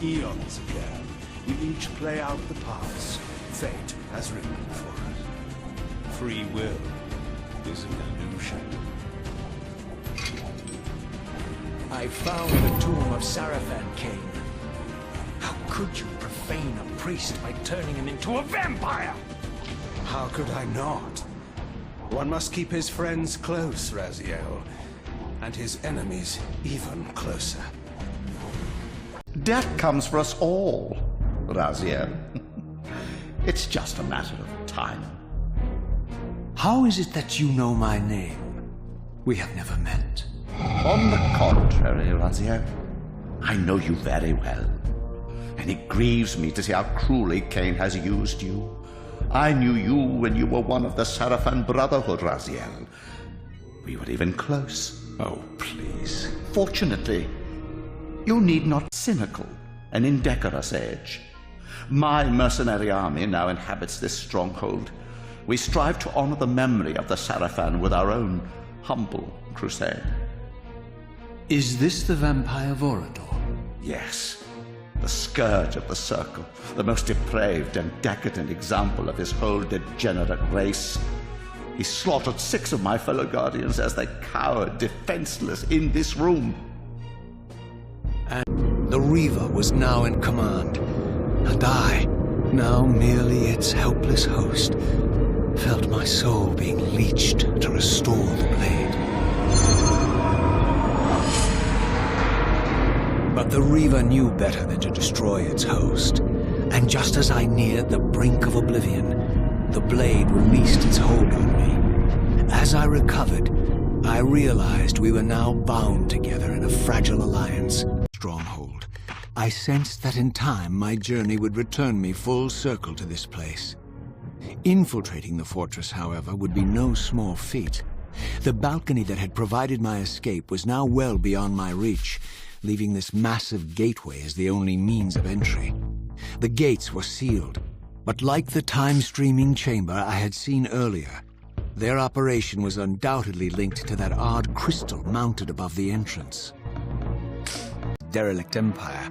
Eons ago, we each play out the parts fate has written for us. Free will is an illusion. I found the tomb of Sarafan, Cain. How could you profane a priest by turning him into a vampire? How could I not? One must keep his friends close, Raziel, and his enemies even closer. Death comes for us all, Raziel. It's just a matter of time. How is it that you know my name? We have never met. On the contrary, Raziel, I know you very well. And it grieves me to see how cruelly Cain has used you. I knew you when you were one of the Sarafan Brotherhood, Raziel. We were even close. Oh, please. Fortunately, you need not cynical and indecorous age. My mercenary army now inhabits this stronghold. We strive to honor the memory of the Sarafan with our own humble crusade. Is this the vampire Vorador? Yes, the scourge of the Circle, the most depraved and decadent example of his whole degenerate race. He slaughtered 6 of my fellow Guardians as they cowered defenseless in this room. And the Reaver was now in command, and I, now merely its helpless host, felt my soul being leeched to restore the blade. But the Reaver knew better than to destroy its host, and just as I neared the brink of oblivion, the blade released its hold on me. As I recovered, I realized we were now bound together in a fragile alliance. Stronghold. I sensed that in time my journey would return me full circle to this place. Infiltrating the fortress, however, would be no small feat. The balcony that had provided my escape was now well beyond my reach, leaving this massive gateway as the only means of entry. The gates were sealed, but like the time-streaming chamber I had seen earlier, their operation was undoubtedly linked to that odd crystal mounted above the entrance. Derelict empire,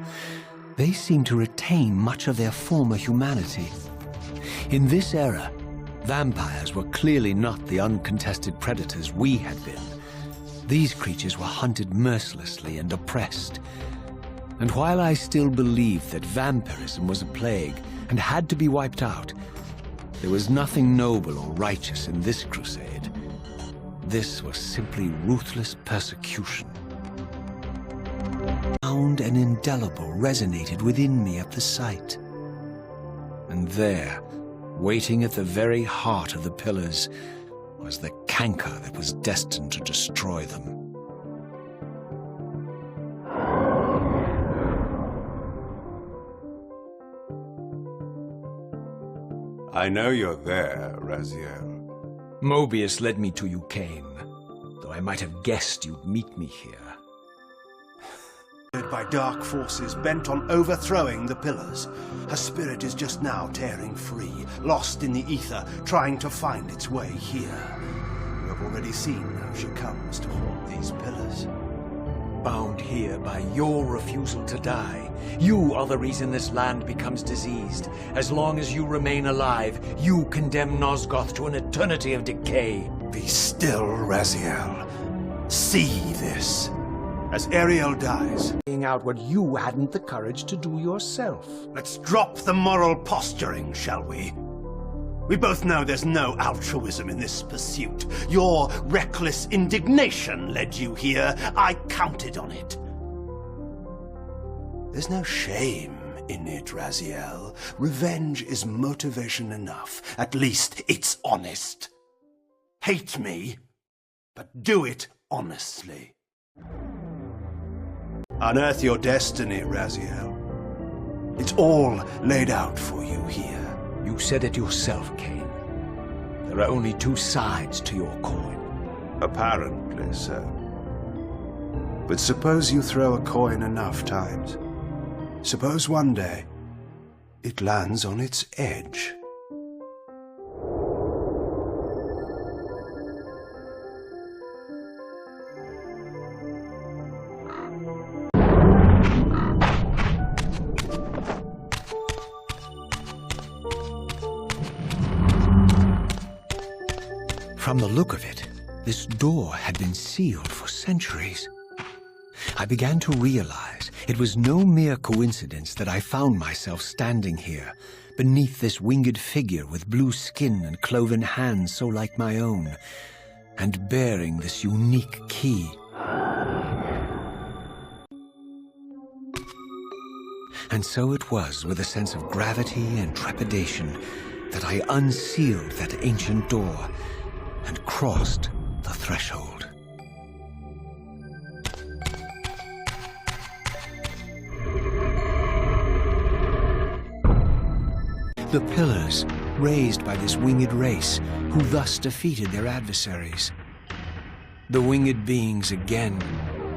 they seemed to retain much of their former humanity. In this era, vampires were clearly not the uncontested predators we had been. These creatures were hunted mercilessly and oppressed. And while I still believed that vampirism was a plague and had to be wiped out, there was nothing noble or righteous in this crusade. This was simply ruthless persecution. Sound and indelible resonated within me at the sight. And there, waiting at the very heart of the pillars, was the canker that was destined to destroy them. I know you're there, Raziel. Mobius led me to you, Cain, though I might have guessed you'd meet me here. By dark forces bent on overthrowing the pillars. Her spirit is just now tearing free, lost in the ether, trying to find its way here. You have already seen how she comes to haunt these pillars. Bound here by your refusal to die. You are the reason this land becomes diseased. As long as you remain alive, you condemn Nosgoth to an eternity of decay. Be still, Raziel. See this. As Ariel dies, Out what you hadn't the courage to do yourself. let's drop the moral posturing, shall we? We both know there's no altruism in this pursuit. Your reckless indignation led you here. I counted on it. There's no shame in it, Raziel. Revenge is motivation enough. At least it's honest. Hate me, but do it honestly. Unearth your destiny, Raziel. It's all laid out for you here. You said it yourself, Cain. There are only 2 sides to your coin. Apparently so. But suppose you throw a coin enough times. Suppose one day it lands on its edge. From the look of it, this door had been sealed for centuries. I began to realize it was no mere coincidence that I found myself standing here, beneath this winged figure with blue skin and cloven hands so like my own, and bearing this unique key. And so it was with a sense of gravity and trepidation that I unsealed that ancient door and crossed the threshold. The pillars, raised by this winged race, who thus defeated their adversaries. The winged beings again,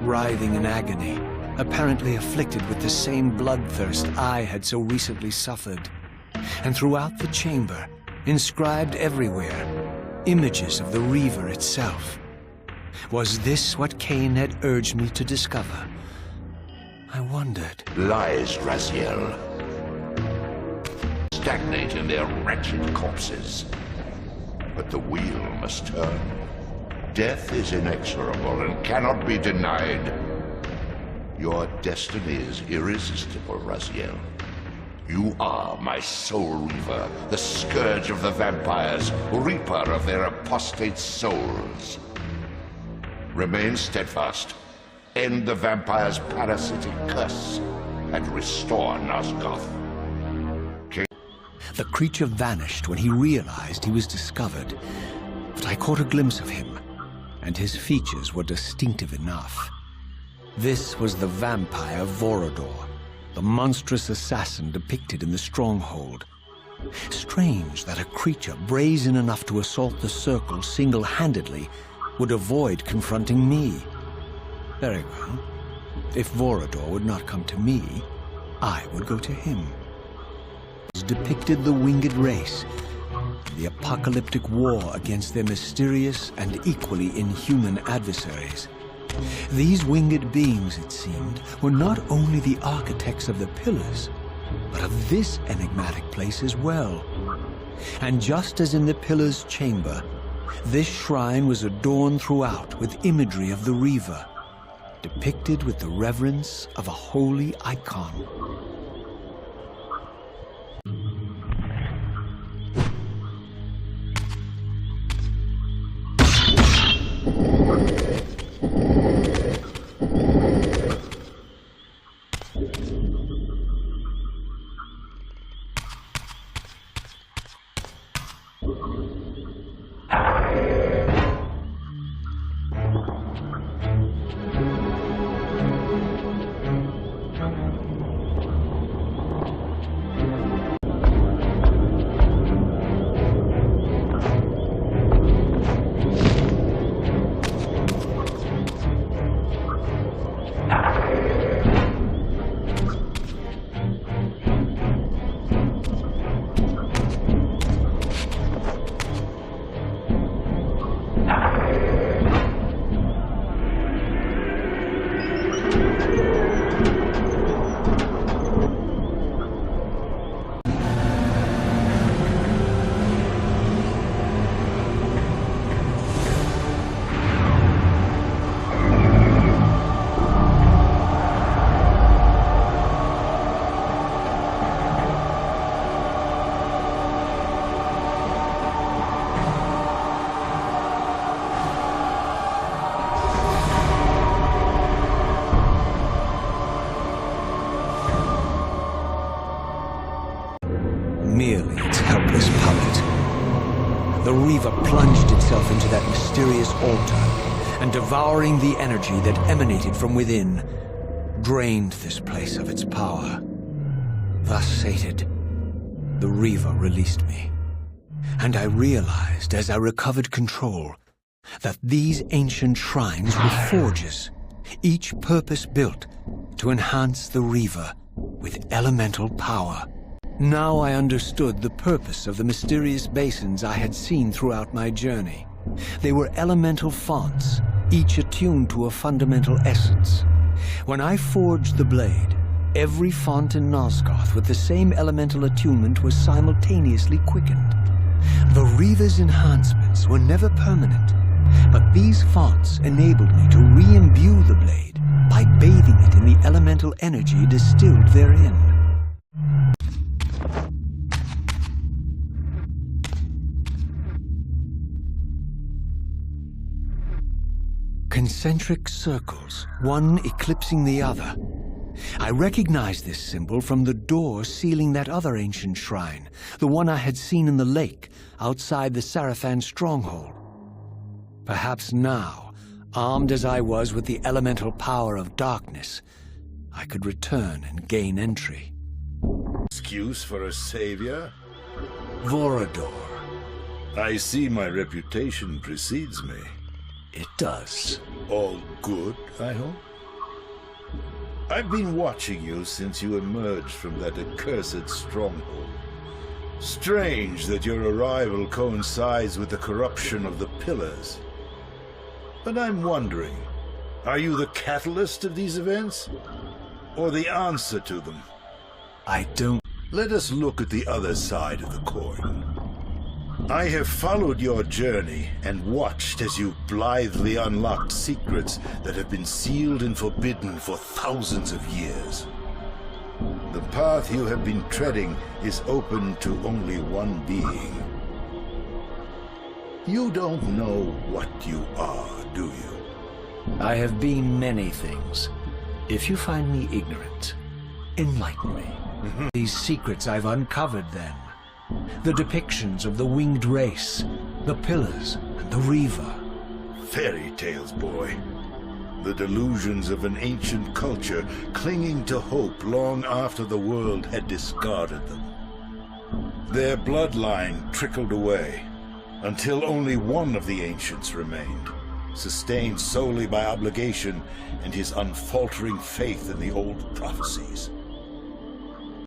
writhing in agony, apparently afflicted with the same bloodthirst I had so recently suffered. And throughout the chamber, inscribed everywhere, images of the Reaver itself. Was this what Cain had urged me to discover? I wondered. Lies, Raziel. Stagnate in their wretched corpses. But the wheel must turn. Death is inexorable and cannot be denied. Your destiny is irresistible, Raziel. You are my soul reaver, the scourge of the vampires, reaper of their apostate souls. Remain steadfast, end the vampires' parasitic curse, and restore Nosgoth. The creature vanished when he realized he was discovered, but I caught a glimpse of him, and his features were distinctive enough. This was the vampire Vorador, the monstrous assassin depicted in the stronghold. Strange that a creature brazen enough to assault the circle single-handedly would avoid confronting me. Very well. If Vorador would not come to me, I would go to him. Depicted the winged race, the apocalyptic war against their mysterious and equally inhuman adversaries. These winged beings, it seemed, were not only the architects of the pillars, but of this enigmatic place as well. And just as in the pillars' chamber, this shrine was adorned throughout with imagery of the Reaver, depicted with the reverence of a holy icon. Merely its helpless puppet. The Reaver plunged itself into that mysterious altar, and devouring the energy that emanated from within, drained this place of its power. Thus sated, the Reaver released me, and I realized as I recovered control that these ancient shrines were forges, each purpose-built to enhance the Reaver with elemental power. Now I understood the purpose of the mysterious basins I had seen throughout my journey. They were elemental fonts, each attuned to a fundamental essence. When I forged the blade, every font in Nosgoth with the same elemental attunement was simultaneously quickened. The Reaver's enhancements were never permanent, but these fonts enabled me to re-imbue the blade by bathing it in the elemental energy distilled therein. Concentric circles, one eclipsing the other. I recognized this symbol from the door sealing that other ancient shrine, the one I had seen in the lake outside the Sarafan stronghold. Perhaps now, armed as I was with the elemental power of darkness, I could return and gain entry. Excuse for a savior? Vorador. I see my reputation precedes me. It does. All good, I hope? I've been watching you since you emerged from that accursed stronghold. Strange that your arrival coincides with the corruption of the Pillars. But I'm wondering, are you the catalyst of these events? Or the answer to them? I don't... Let us look at the other side of the coin. I have followed your journey and watched as you blithely unlocked secrets that have been sealed and forbidden for thousands of years. The path you have been treading is open to only one being. You don't know what you are, do you? I have been many things. If you find me ignorant, enlighten me. These secrets I've uncovered then. The depictions of the winged race, the Pillars, and the Reaver. Fairy tales, boy. The delusions of an ancient culture clinging to hope long after the world had discarded them. Their bloodline trickled away, until only one of the ancients remained, sustained solely by obligation and his unfaltering faith in the old prophecies.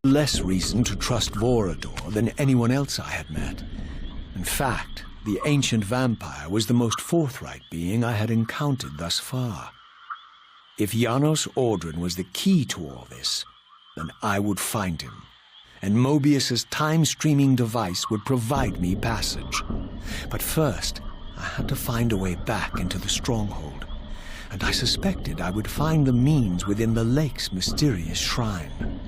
Less reason to trust Vorador than anyone else I had met. In fact, the ancient vampire was the most forthright being I had encountered thus far. If Janos Audron was the key to all this, then I would find him, and Mobius's time-streaming device would provide me passage. But first, I had to find a way back into the stronghold, and I suspected I would find the means within the lake's mysterious shrine.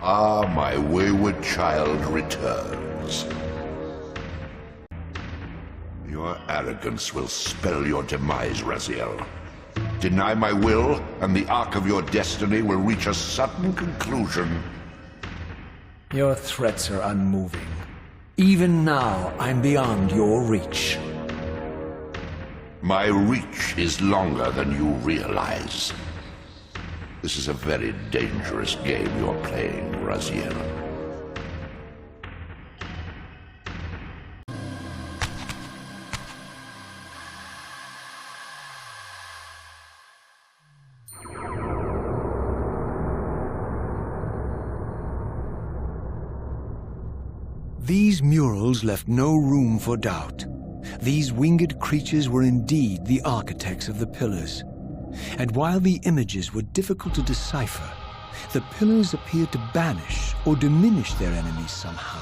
Ah, my wayward child returns. Your arrogance will spell your demise, Raziel. Deny my will, and the arc of your destiny will reach a sudden conclusion. Your threats are unmoving. Even now, I'm beyond your reach. My reach is longer than you realize. This is a very dangerous game you're playing, Raziel. These murals left no room for doubt. These winged creatures were indeed the architects of the Pillars. And while the images were difficult to decipher, the Pillars appeared to banish or diminish their enemies somehow.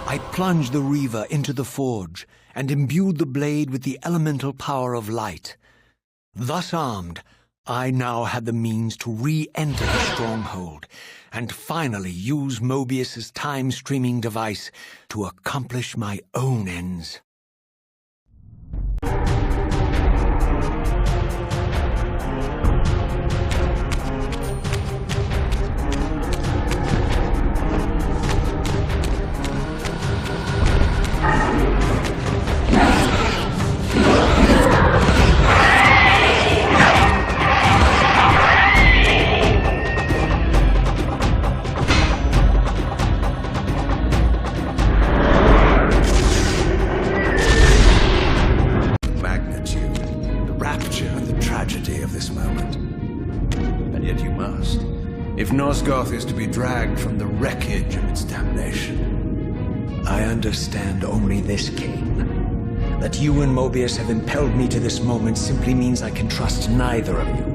I plunged the Reaver into the forge and imbued the blade with the elemental power of light. Thus armed, I now had the means to re-enter the stronghold and finally use Mobius's time-streaming device to accomplish my own ends. If Nosgoth is to be dragged from the wreckage of its damnation. I understand only this, Kane. That you and Mobius have impelled me to this moment simply means I can trust neither of you.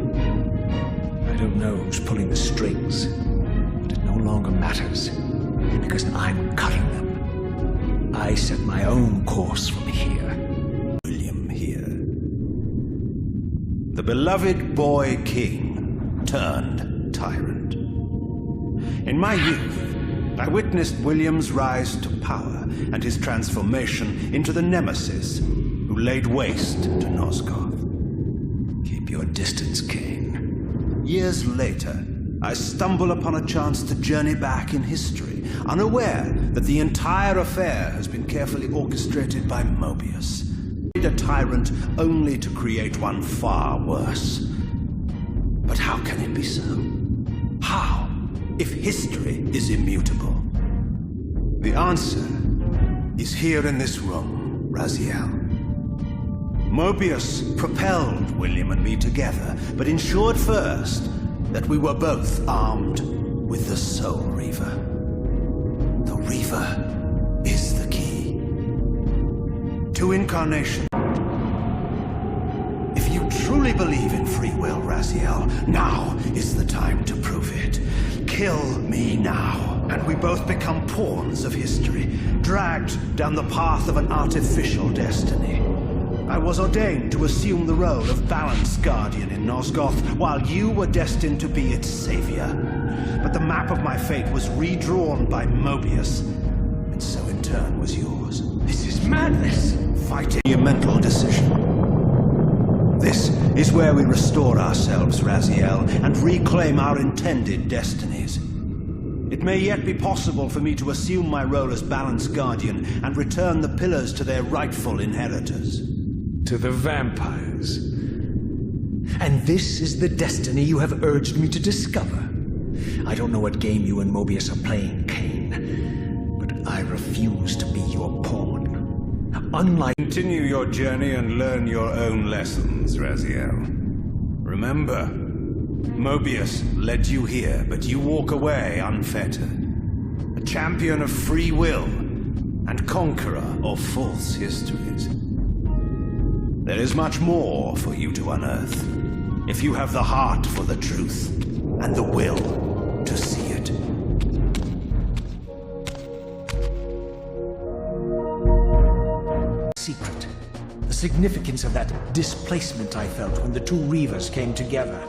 I don't know who's pulling the strings, but it no longer matters, because I'm cutting them. I set my own course from here. William here. The beloved boy king turned tyrant. In my youth, I witnessed William's rise to power and his transformation into the nemesis who laid waste to Nosgoth. Keep your distance, Kane. Years later, I stumble upon a chance to journey back in history, unaware that the entire affair has been carefully orchestrated by Mobius. A tyrant only to create one far worse. But how can it be so? How, if history is immutable? The answer is here in this room, Raziel. Mobius propelled William and me together, but ensured first that we were both armed with the Soul Reaver. The Reaver is the key to incarnation. If you truly believe in free will, Raziel, now is the time to prove it. Kill me now, and we both become pawns of history, dragged down the path of an artificial destiny. I was ordained to assume the role of Balance Guardian in Nosgoth, while you were destined to be its savior. But the map of my fate was redrawn by Mobius, and so in turn was yours. This is madness! Fighting a mental decision. This is where we restore ourselves, Raziel, and reclaim our intended destinies. It may yet be possible for me to assume my role as Balance Guardian and return the pillars to their rightful inheritors. To the vampires. And this is the destiny you have urged me to discover. I don't know what game you and Mobius are playing, Kane, but I refuse to be your pawn. Unlike— Continue your journey and learn your own lessons, Raziel. Remember, Mobius led you here, but you walk away unfettered. A champion of free will and conqueror of false histories. There is much more for you to unearth, if you have the heart for the truth and the will to see it. Secret. The significance of that displacement I felt when the two Reavers came together.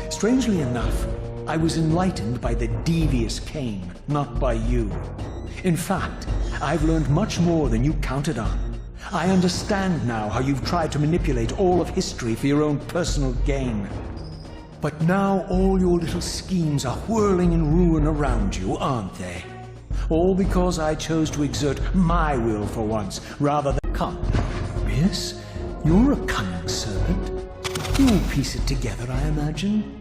Strangely enough, I was enlightened by the devious Kane, not by you. In fact, I've learned much more than you counted on. I understand now how you've tried to manipulate all of history for your own personal gain. But now all your little schemes are whirling in ruin around you, aren't they? All because I chose to exert my will for once, rather than— Come, Mobius, you're a cunning servant. You'll piece it together, I imagine.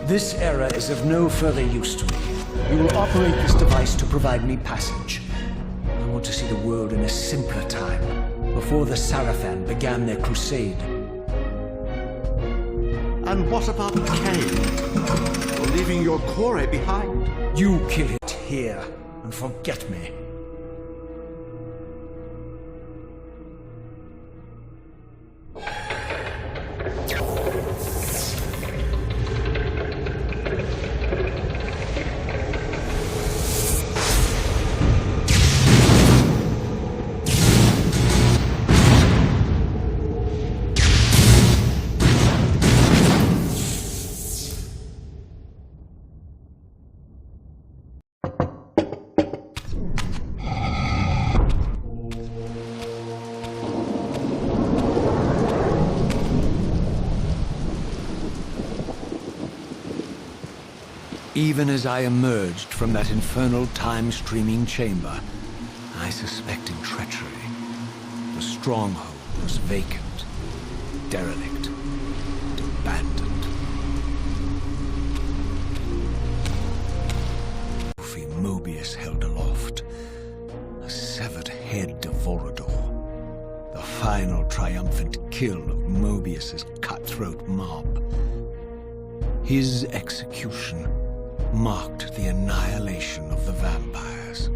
This era is of no further use to me. You will operate this device to provide me passage. I want to see the world in a simpler time, before the Sarafan began their crusade. And what about Kane? You're leaving your quarry behind. You kill it here, and forget me. Even as I emerged from that infernal time-streaming chamber, I suspected treachery. The stronghold was vacant, derelict, and abandoned. Trophy Mobius held aloft, a severed head of Volador, the final triumphant kill of Mobius's cutthroat mob. His execution marked the annihilation of the vampires.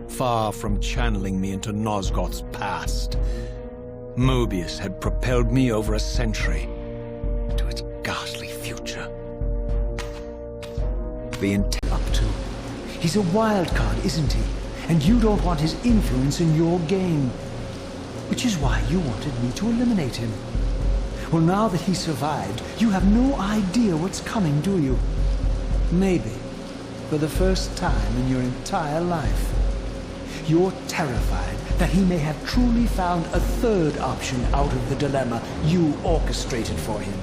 Far from channeling me into Nosgoth's past, Mobius had propelled me over a century to its ghastly future. The intent up to. He's a wild card, isn't he? And you don't want his influence in your game. Which is why you wanted me to eliminate him. Well, now that he survived, you have no idea what's coming, do you? Maybe, for the first time in your entire life, you're terrified that he may have truly found a third option out of the dilemma you orchestrated for him.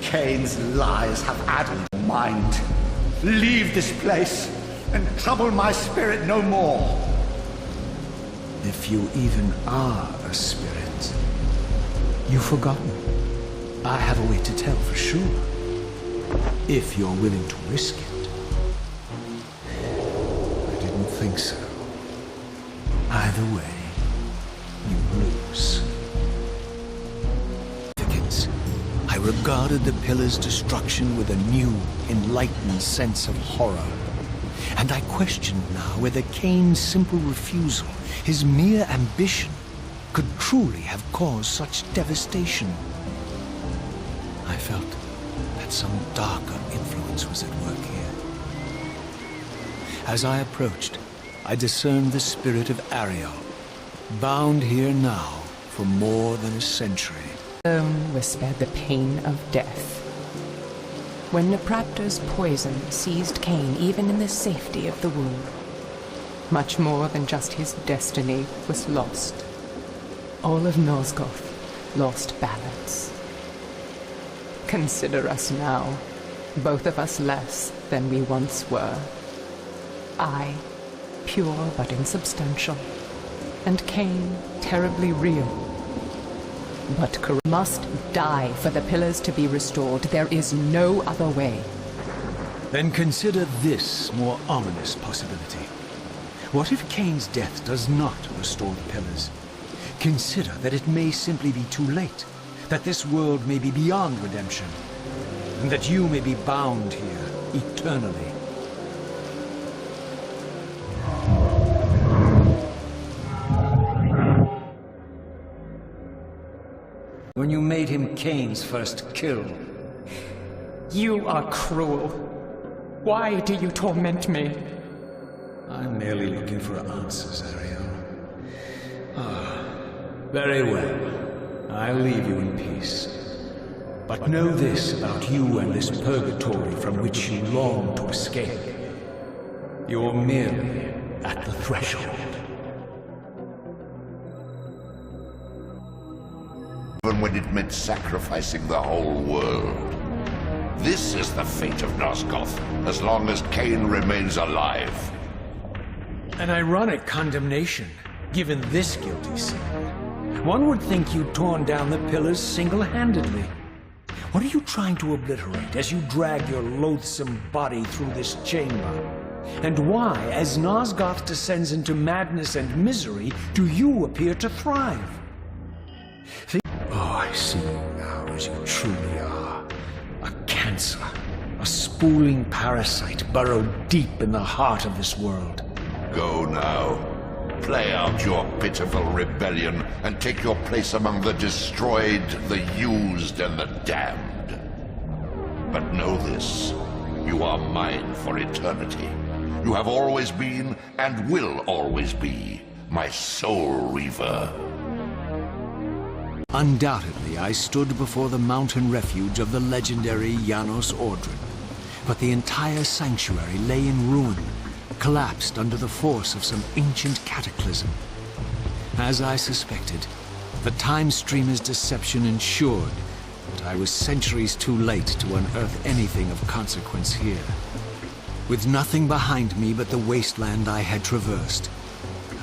Cain's lies have addled your mind. Leave this place and trouble my spirit no more. If you even are a spirit, you've forgotten. I have a way to tell for sure. If you're willing to risk it. I didn't think so. Either way, you lose. I regarded the Pillar's destruction with a new, enlightened sense of horror. And I questioned now whether Cain's simple refusal, his mere ambition, could truly have caused such devastation. I felt that some darker influence was at work here. As I approached, I discerned the spirit of Ariel, bound here now for more than a century. Alone was spared the pain of death. When Nepraptor's poison seized Cain even in the safety of the womb, much more than just his destiny was lost. All of Nosgoth lost balance. Consider us now, both of us less than we once were. I, pure but insubstantial, and Cain, terribly real. But must die for the pillars to be restored. There is no other way. Then consider this more ominous possibility. What if Cain's death does not restore the pillars? Consider that it may simply be too late, that this world may be beyond redemption, and that you may be bound here eternally. When you made him Cain's first kill. You are cruel. Why do you torment me? I'm merely looking for answers, Ariel. Very well. I'll leave you in peace. But know this about you and this purgatory from which you long to escape. You're merely at the threshold. Even when it meant sacrificing the whole world. This is the fate of Nosgoth, as long as Cain remains alive. An ironic condemnation, given this guilty sin. One would think you'd torn down the pillars single-handedly. What are you trying to obliterate as you drag your loathsome body through this chamber? And why, as Nosgoth descends into madness and misery, do you appear to thrive? Oh, I see you now as you truly are. A cancer, a spooling parasite burrowed deep in the heart of this world. Go now. Play out your pitiful rebellion and take your place among the destroyed, the used, and the damned. But know this, you are mine for eternity. You have always been, and will always be, my soul Reaver. Undoubtedly, I stood before the mountain refuge of the legendary Janos Ordrin, but the entire sanctuary lay in ruin, collapsed under the force of some ancient cataclysm. As I suspected, the Time Streamer's deception ensured that I was centuries too late to unearth anything of consequence here. With nothing behind me but the wasteland I had traversed,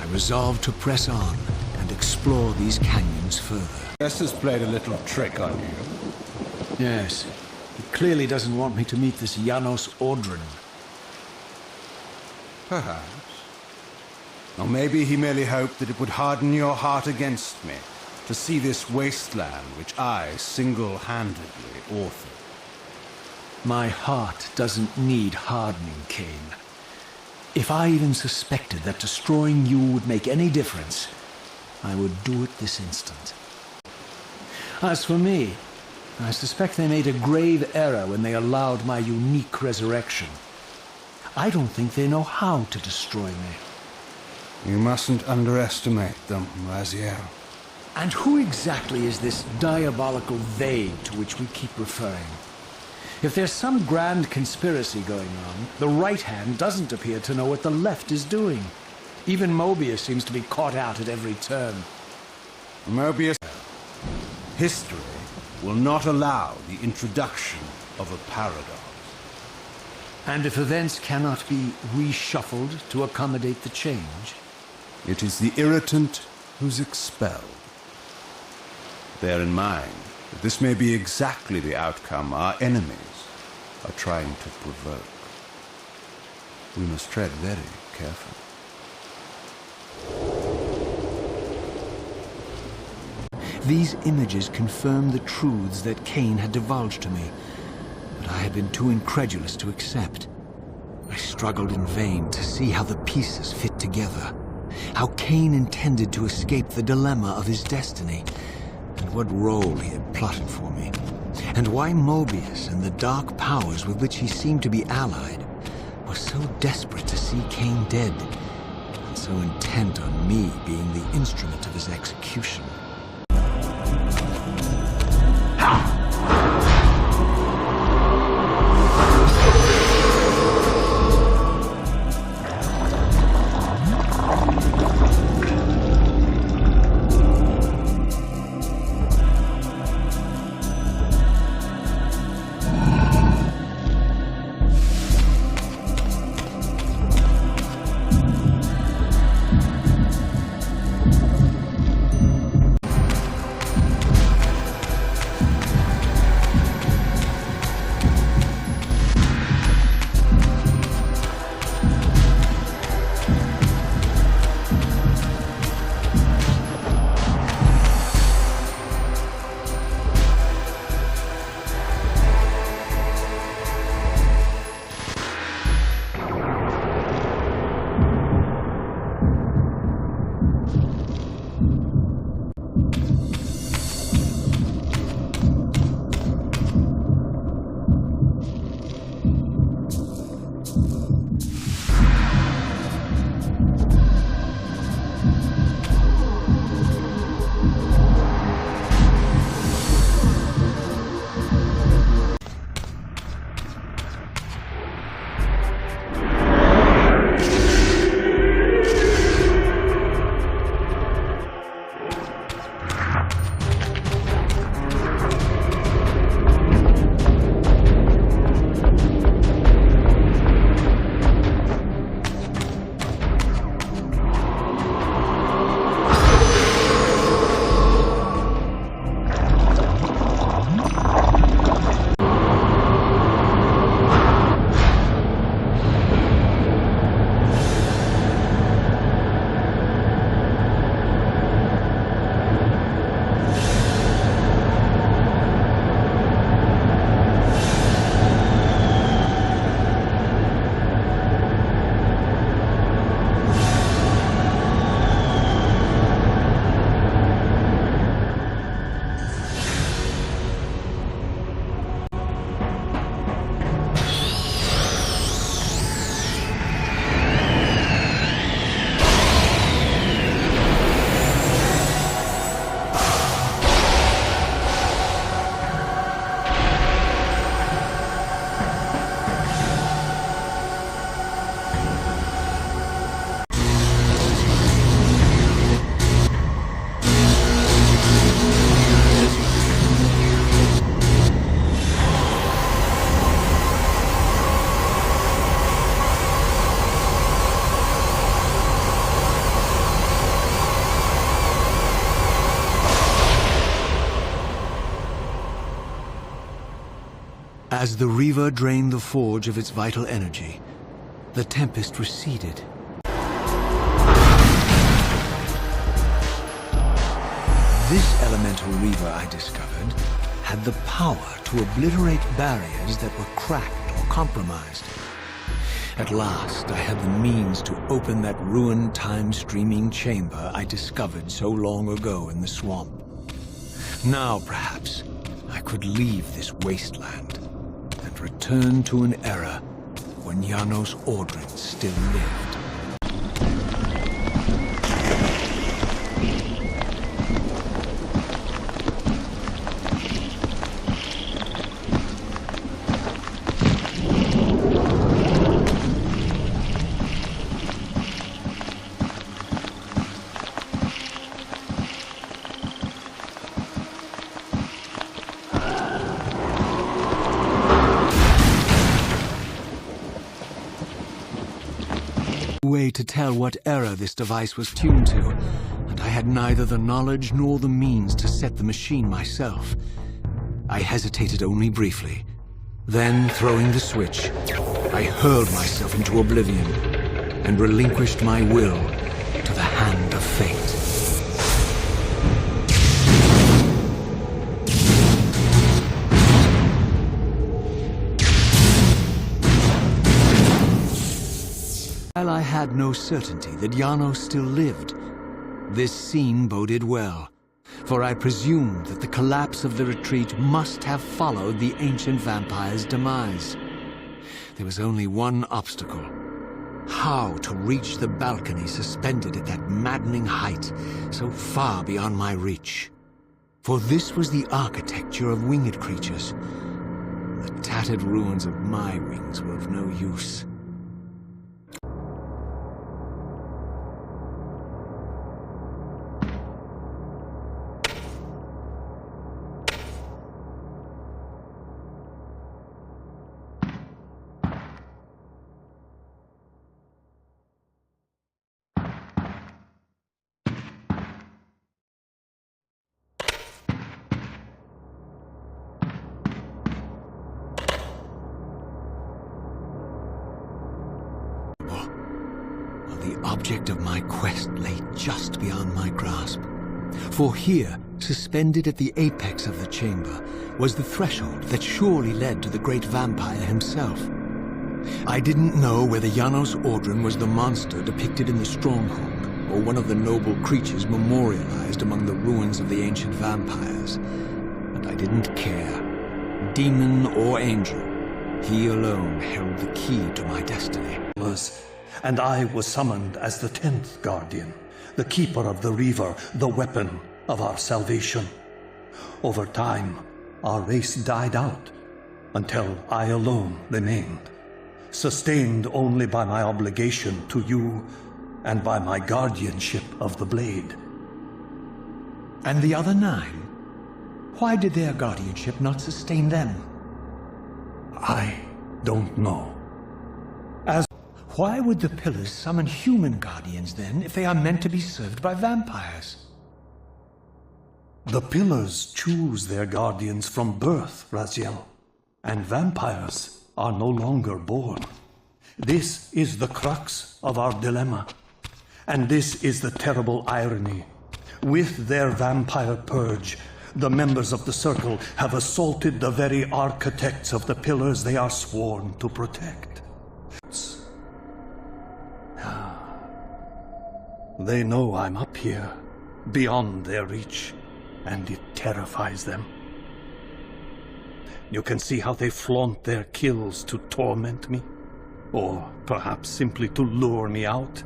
I resolved to press on and explore these canyons further. Estes played a little trick on you. Yes, he clearly doesn't want me to meet this Janos Ordrin. Perhaps. Or maybe he merely hoped that it would harden your heart against me, to see this wasteland which I single-handedly authored. My heart doesn't need hardening, Cain. If I even suspected that destroying you would make any difference, I would do it this instant. As for me, I suspect they made a grave error when they allowed my unique resurrection. I don't think they know how to destroy me. You mustn't underestimate them, Raziel. And who exactly is this diabolical they to which we keep referring? If there's some grand conspiracy going on, the right hand doesn't appear to know what the left is doing. Even Mobius seems to be caught out at every turn. Mobius, history will not allow the introduction of a paradox. And if events cannot be reshuffled to accommodate the change? It is the irritant who's expelled. Bear in mind that this may be exactly the outcome our enemies are trying to provoke. We must tread very carefully. These images confirmed the truths that Cain had divulged to me, but I had been too incredulous to accept. I struggled in vain to see how the pieces fit together, how Cain intended to escape the dilemma of his destiny, and what role he had plotted for me, and why Mobius and the dark powers with which he seemed to be allied were so desperate to see Cain dead, and so intent on me being the instrument of his execution. As the Reaver drained the forge of its vital energy, the tempest receded. This elemental Reaver, I discovered, had the power to obliterate barriers that were cracked or compromised. At last, I had the means to open that ruined time-streaming chamber I discovered so long ago in the swamp. Now, perhaps, I could leave this wasteland and return to an era when Janos Ordrin still lived. Way to tell what era this device was tuned to, and I had neither the knowledge nor the means to set the machine myself. I hesitated only briefly. Then, throwing the switch, I hurled myself into oblivion and relinquished my will to the hand of fate. While I had no certainty that Janos still lived, this scene boded well, for I presumed that the collapse of the retreat must have followed the ancient vampire's demise. There was only one obstacle: how to reach the balcony suspended at that maddening height, so far beyond my reach. For this was the architecture of winged creatures. The tattered ruins of my wings were of no use. The object of my quest lay just beyond my grasp. For here, suspended at the apex of the chamber, was the threshold that surely led to the great vampire himself. I didn't know whether Janos Ordrin was the monster depicted in the stronghold, or one of the noble creatures memorialized among the ruins of the ancient vampires. But I didn't care. Demon or angel, he alone held the key to my destiny. And I was summoned as the 10th Guardian, the keeper of the Reaver, the weapon of our salvation. Over time, our race died out, until I alone remained, sustained only by my obligation to you and by my guardianship of the blade. And the other 9? Why did their guardianship not sustain them? I don't know. Why would the Pillars summon human guardians, then, if they are meant to be served by vampires? The Pillars choose their guardians from birth, Raziel, and vampires are no longer born. This is the crux of our dilemma, and this is the terrible irony. With their vampire purge, the members of the Circle have assaulted the very architects of the Pillars they are sworn to protect. They know I'm up here, beyond their reach, and it terrifies them. You can see how they flaunt their kills to torment me, or perhaps simply to lure me out.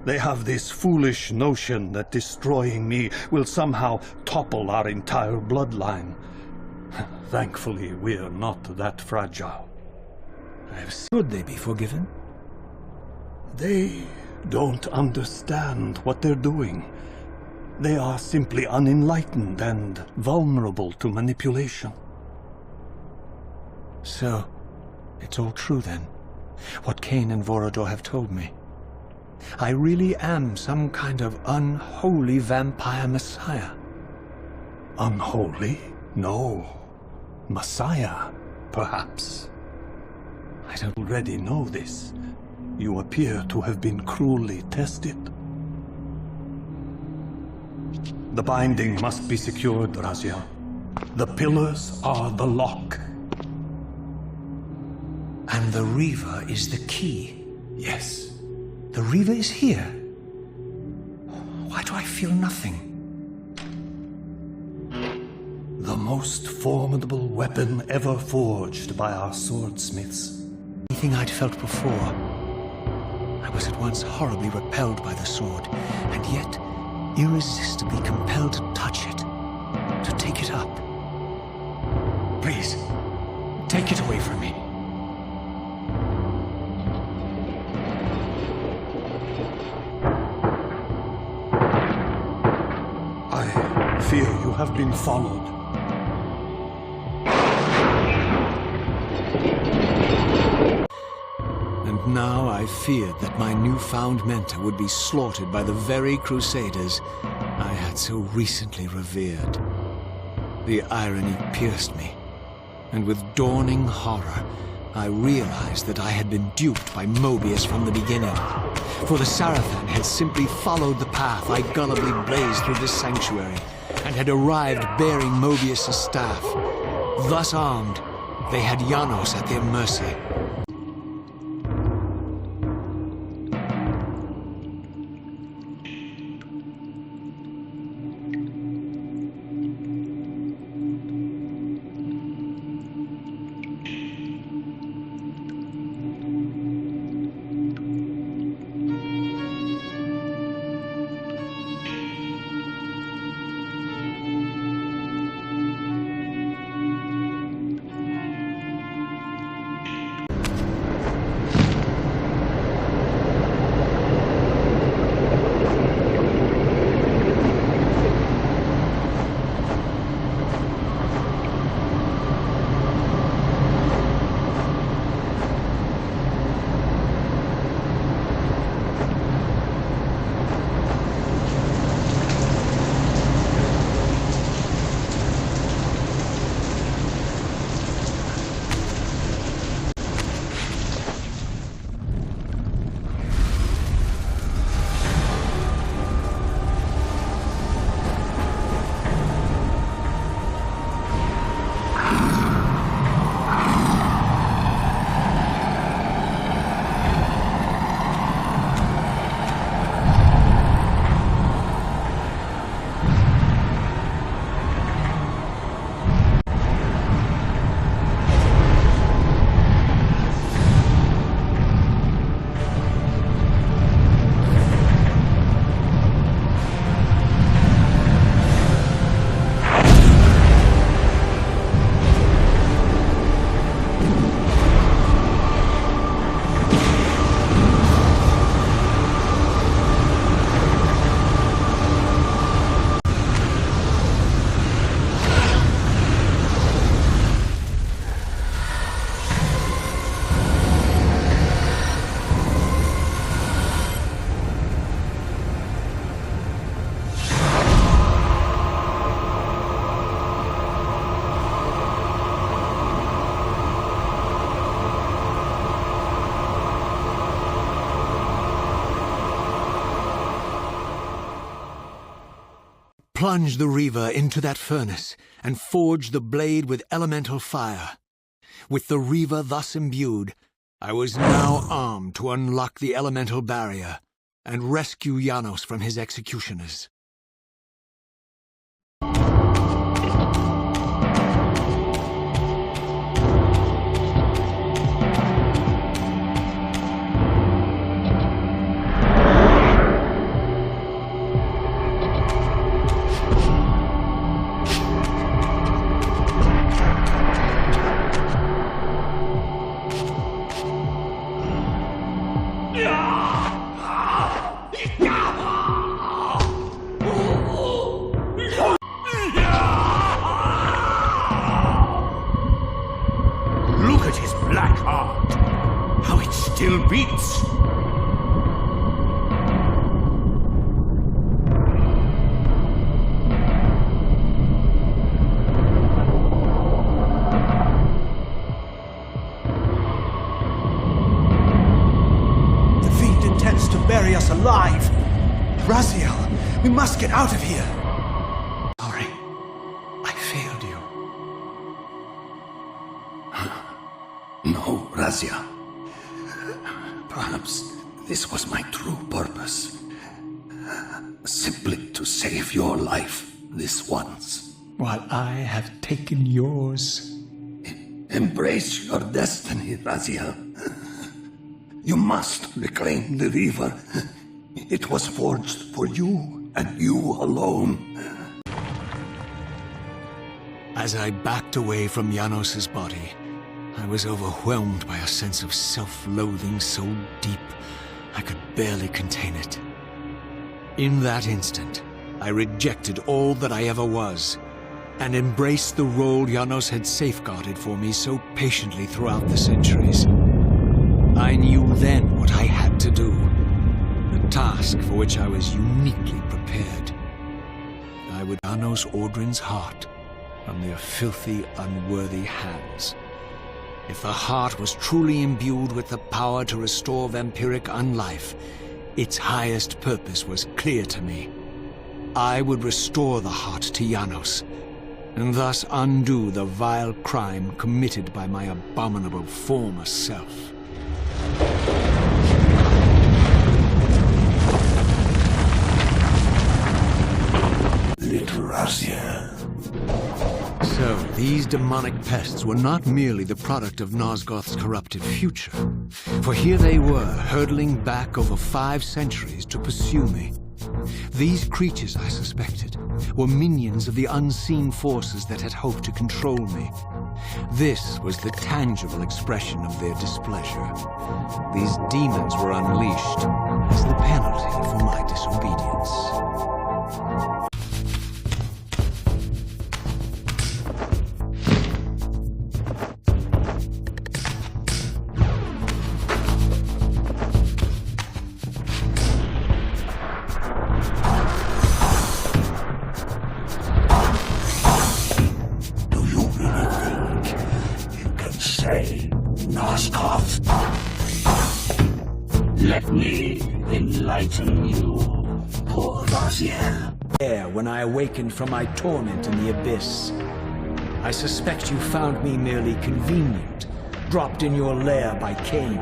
They have this foolish notion that destroying me will somehow topple our entire bloodline. Thankfully, we're not that fragile. Should they be forgiven? They don't understand what they're doing. They are simply unenlightened and vulnerable to manipulation. So, it's all true then, what Cain and Vorador have told me. I really am some kind of unholy vampire messiah. Unholy? No. Messiah. Perhaps. I don't already know this. You appear to have been cruelly tested. The binding must be secured, Razia. The pillars are the lock. And the Reaver is the key. Yes. The Reaver is here. Why do I feel nothing? The most formidable weapon ever forged by our swordsmiths. Anything I'd felt before. I was at once horribly repelled by the sword, and yet irresistibly compelled to touch it, to take it up. Please, take it away from me. I fear you have been followed. And now I feared that my newfound mentor would be slaughtered by the very crusaders I had so recently revered. The irony pierced me, and with dawning horror, I realized that I had been duped by Mobius from the beginning. For the Sarathan had simply followed the path I gullibly blazed through this sanctuary, and had arrived bearing Mobius' staff. Thus armed, they had Janos at their mercy. Plunge the Reaver into that furnace and forge the blade with elemental fire. With the Reaver thus imbued, I was now armed to unlock the elemental barrier and rescue Janos from his executioners. Look at his black heart! How it still beats! Raziel, we must get out of here! Sorry, I failed you. No, Razia. Perhaps this was my true purpose. Simply to save your life this once. While I have taken yours. Embrace your destiny, Razia. You must reclaim the Reaver. It was forged for you, and you alone. As I backed away from Janos's body, I was overwhelmed by a sense of self-loathing so deep I could barely contain it. In that instant, I rejected all that I ever was, and embraced the role Janos had safeguarded for me so patiently throughout the centuries. I knew then what I had to do, a task for which I was uniquely prepared. I would Janos Ordrin's heart from their filthy, unworthy hands. If the heart was truly imbued with the power to restore vampiric unlife, its highest purpose was clear to me. I would restore the heart to Janos, and thus undo the vile crime committed by my abominable former self. Little Razia. So, these demonic pests were not merely the product of Nosgoth's corrupted future, for here they were, hurtling back over 5 centuries to pursue me. These creatures, I suspected, were minions of the unseen forces that had hoped to control me. This was the tangible expression of their displeasure. These demons were unleashed as the penalty for my disobedience. Let me enlighten you, poor Raziel. When I awakened from my torment in the abyss, I suspect you found me merely convenient, dropped in your lair by Cain,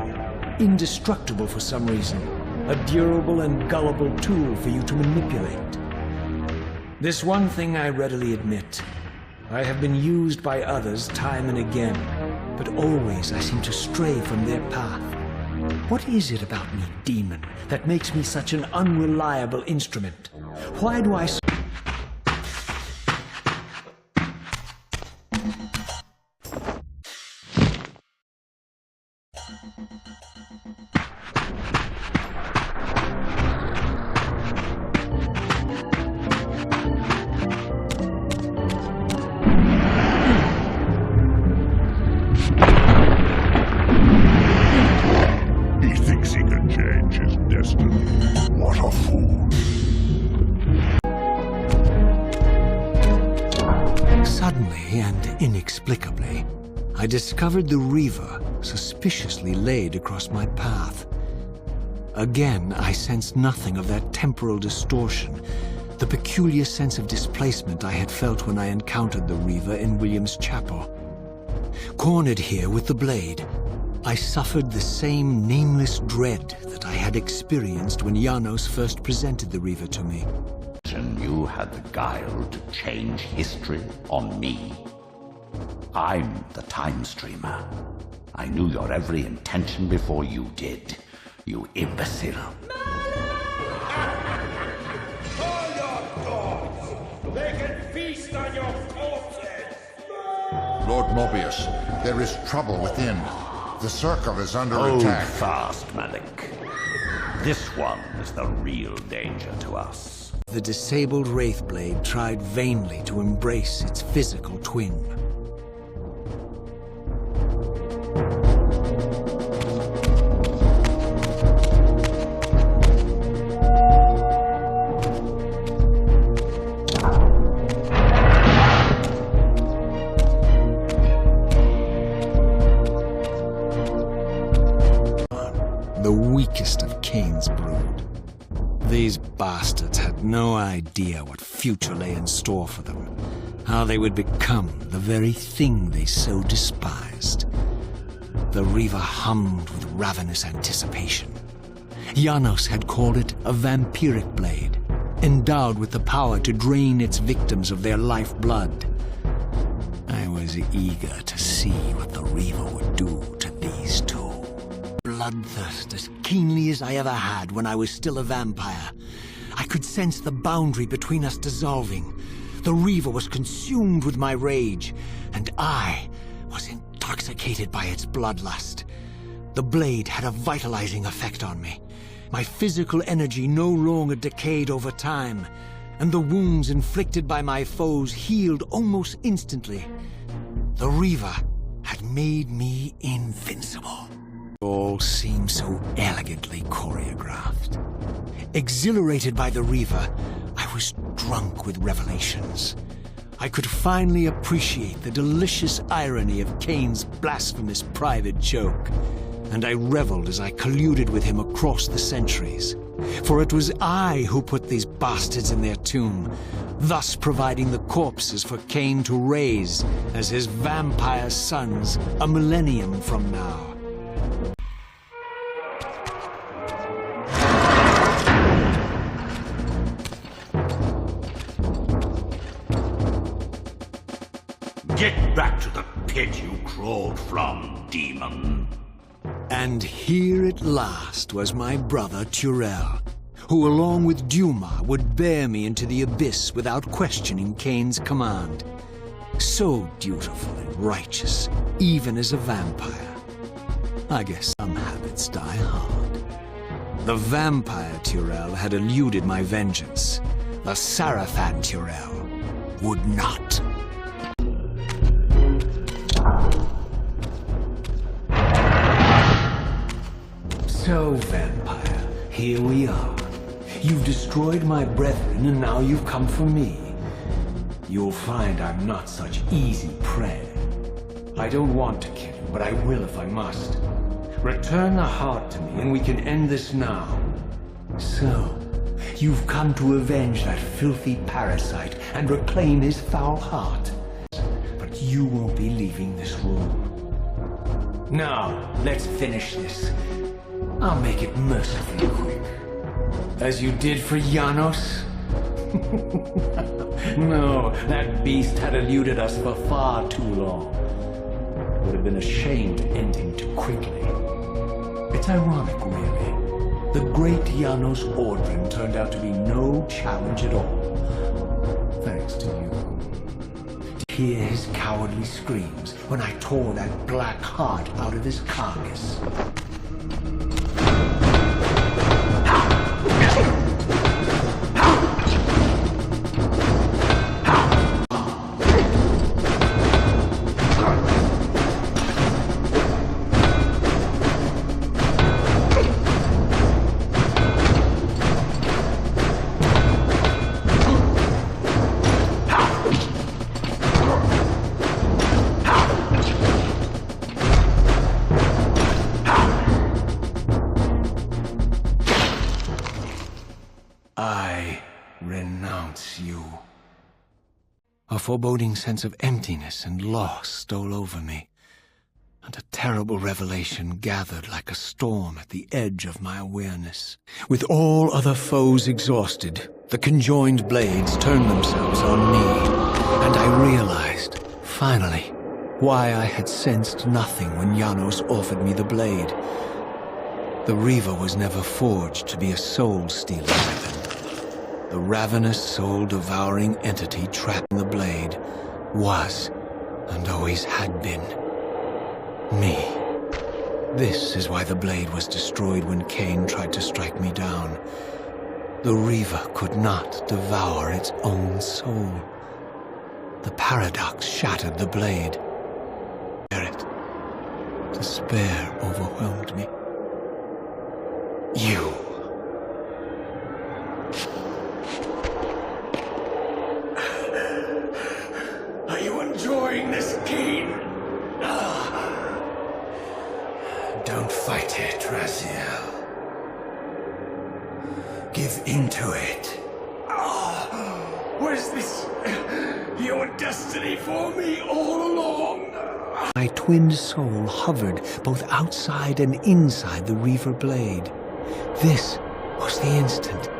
indestructible for some reason, a durable and gullible tool for you to manipulate. This one thing I readily admit. I have been used by others time and again, but always I seem to stray from their path. What is it about me, demon, that makes me such an unreliable instrument? Why do I... Suddenly and inexplicably, I discovered the Reaver suspiciously laid across my path. Again, I sensed nothing of that temporal distortion, the peculiar sense of displacement I had felt when I encountered the Reaver in William's chapel. Cornered here with the blade, I suffered the same nameless dread that I had experienced when Janos first presented the Reaver to me. And you had the guile to change history on me. I'm the Time Streamer. I knew your every intention before you did, you imbecile. All your dogs! They can feast on your corpses! Lord Mobius, there is trouble within. The circle is under attack. Fast, Malik. This one is the real danger to us. The disabled Wraithblade tried vainly to embrace its physical twin. The weakest of Cain's brood. The These bastards had no idea what future lay in store for them, how they would become the very thing they so despised. The Reaver hummed with ravenous anticipation. Janos had called it a vampiric blade, endowed with the power to drain its victims of their lifeblood. I was eager to see what the Reaver would do to these two. Bloodthirst as keenly as I ever had when I was still a vampire. I could sense the boundary between us dissolving. The Reaver was consumed with my rage, and I was intoxicated by its bloodlust. The blade had a vitalizing effect on me. My physical energy no longer decayed over time, and the wounds inflicted by my foes healed almost instantly. The Reaver had made me invincible. All seemed so elegantly choreographed. Exhilarated by the Reaver, I was drunk with revelations. I could finally appreciate the delicious irony of Kain's blasphemous private joke, and I reveled as I colluded with him across the centuries. For it was I who put these bastards in their tomb, thus providing the corpses for Kain to raise as his vampire sons a millennium from now. Get back to the pit you crawled from, demon. And here at last was my brother Turel, who along with Duma would bear me into the abyss without questioning Kain's command. So dutiful and righteous, even as a vampire. I guess some habits die hard. The vampire Turel had eluded my vengeance. The Sarafan Turel would not. So, vampire, here we are. You've destroyed my brethren, and now you've come for me. You'll find I'm not such easy prey. I don't want to kill you, but I will if I must. Return the heart to me, and we can end this now. So, you've come to avenge that filthy parasite and reclaim his foul heart. But you won't be leaving this room. Now, let's finish this. I'll make it mercifully quick. As you did for Janos? No, that beast had eluded us for far too long. It would have been a shame to end him too quickly. It's ironic, really. The great Janos Ordrin turned out to be no challenge at all. Thanks to you. To hear his cowardly screams when I tore that black heart out of his carcass. I renounce you. A foreboding sense of emptiness and loss stole over me, and a terrible revelation gathered like a storm at the edge of my awareness. With all other foes exhausted, the conjoined blades turned themselves on me, and I realized, finally, why I had sensed nothing when Janos offered me the blade. The Reaver was never forged to be a soul-stealing weapon. The ravenous, soul-devouring entity trapped in the blade was, and always had been, me. This is why the blade was destroyed when Kain tried to strike me down. The Reaver could not devour its own soul. The paradox shattered the blade. Despair overwhelmed me. You. Are you enjoying this game? Don't fight it, Raziel. Give Breathe into it. Was this your destiny for me all along? My twin soul hovered both outside and inside the Reaver blade. This was the instant,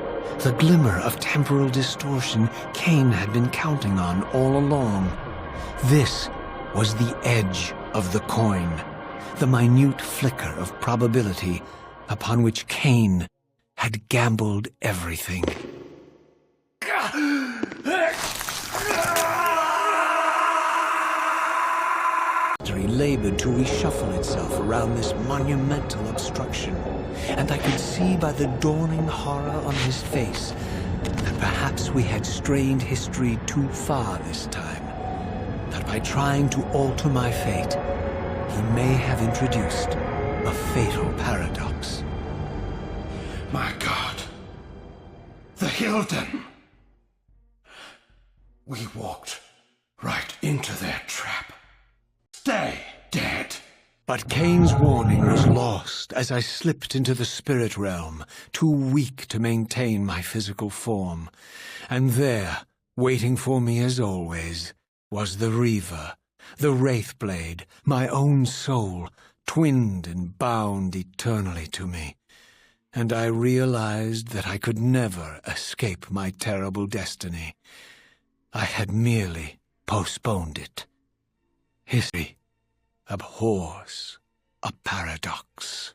the glimmer of temporal distortion Cain had been counting on all along. This was the edge of the coin, the minute flicker of probability upon which Cain had gambled everything. History labored to reshuffle itself around this monumental obstruction, and I could see by the dawning horror on his face that perhaps we had strained history too far this time, that by trying to alter my fate, he may have introduced a fatal paradox. My God. The Hilden. We walked right into their trap. Stay dead. But Cain's warning was lost as I slipped into the spirit realm, too weak to maintain my physical form. And there, waiting for me as always, was the Reaver, the Wraithblade, my own soul, twinned and bound eternally to me. And I realized that I could never escape my terrible destiny. I had merely postponed it. History abhors a paradox.